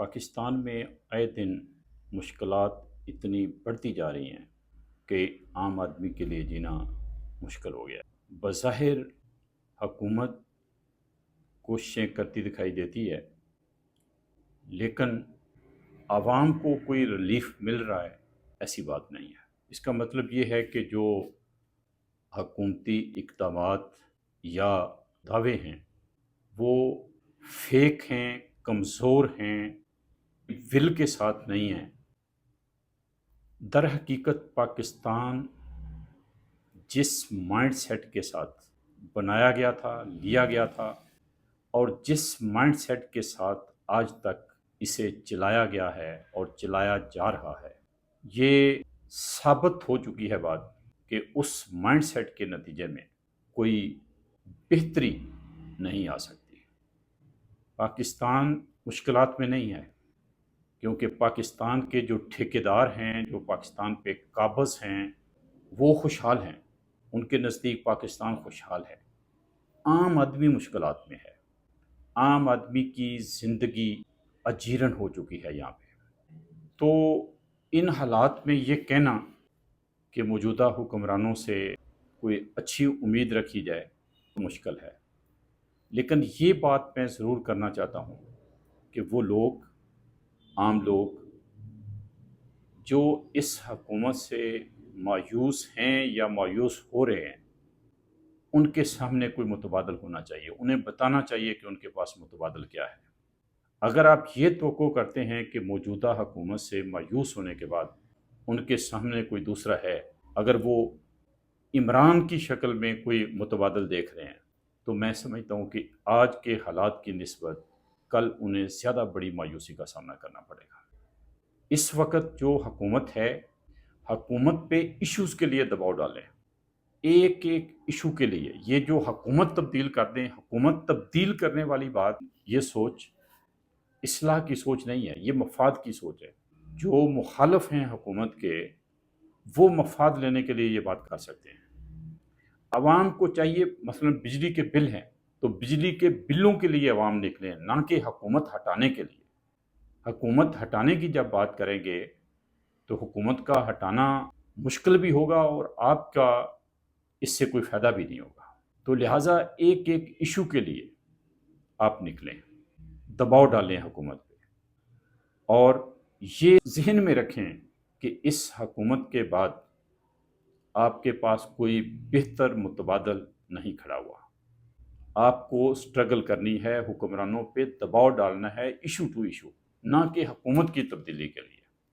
پاکستان میں آئے دن مشکلات اتنی بڑھتی جا رہی ہیں کہ عام آدمی کے لیے جینا مشکل ہو گیا ہے۔ بظاہر حکومت کوششیں کرتی دکھائی دیتی ہے، لیکن عوام کو کوئی ریلیف مل رہا ہے ایسی بات نہیں ہے۔ اس کا مطلب یہ ہے کہ جو حکومتی اقدامات یا دعوے ہیں وہ فیک ہیں، کمزور ہیں، ول کے ساتھ نہیں ہیں۔ در حقیقت پاکستان جس مائنڈ سیٹ کے ساتھ بنایا گیا تھا، لیا گیا تھا، اور جس مائنڈ سیٹ کے ساتھ آج تک اسے چلایا گیا ہے اور چلایا جا رہا ہے، یہ ثابت ہو چکی ہے بات کہ اس مائنڈ سیٹ کے نتیجے میں کوئی بہتری نہیں آ سکتی۔ پاکستان مشکلات میں نہیں ہے، کیونکہ پاکستان کے جو ٹھیکیدار ہیں، جو پاکستان پہ قابض ہیں، وہ خوشحال ہیں۔ ان کے نزدیک پاکستان خوشحال ہے۔ عام آدمی مشکلات میں ہے۔ عام آدمی کی زندگی اجیرن ہو چکی ہے یہاں پہ۔ تو ان حالات میں یہ کہنا کہ موجودہ حکمرانوں سے کوئی اچھی امید رکھی جائے مشکل ہے، لیکن یہ بات میں ضرور کرنا چاہتا ہوں کہ وہ لوگ، عام لوگ جو اس حکومت سے مایوس ہیں یا مایوس ہو رہے ہیں، ان کے سامنے کوئی متبادل ہونا چاہیے۔ انہیں بتانا چاہیے کہ ان کے پاس متبادل کیا ہے۔ اگر آپ یہ توقع کرتے ہیں کہ موجودہ حکومت سے مایوس ہونے کے بعد ان کے سامنے کوئی دوسرا ہے، اگر وہ عمران کی شکل میں کوئی متبادل دیکھ رہے ہیں، تو میں سمجھتا ہوں کہ آج کے حالات کی نسبت کل انہیں زیادہ بڑی مایوسی کا سامنا کرنا پڑے گا۔ اس وقت جو حکومت ہے، حکومت پہ ایشوز کے لیے دباؤ ڈالیں، ایک ایک ایشو کے لیے۔ یہ جو حکومت تبدیل کر دیں، حکومت تبدیل کرنے والی بات، یہ سوچ اصلاح کی سوچ نہیں ہے، یہ مفاد کی سوچ ہے۔ جو مخالف ہیں حکومت کے، وہ مفاد لینے کے لیے یہ بات کر سکتے ہیں۔ عوام کو چاہیے، مثلا بجلی کے بل ہیں تو بجلی کے بلوں کے لیے عوام نکلیں، نہ کہ حکومت ہٹانے کے لیے۔ حکومت ہٹانے کی جب بات کریں گے تو حکومت کا ہٹانا مشکل بھی ہوگا اور آپ کا اس سے کوئی فائدہ بھی نہیں ہوگا۔ تو لہٰذا ایک ایک ایشو کے لیے آپ نکلیں، دباؤ ڈالیں حکومت پہ، اور یہ ذہن میں رکھیں کہ اس حکومت کے بعد آپ کے پاس کوئی بہتر متبادل نہیں کھڑا ہوا۔ آپ کو سٹرگل کرنی ہے، حکمرانوں پہ دباؤ ڈالنا ہے ایشو ٹو ایشو، نہ کہ حکومت کی تبدیلی کے لیے۔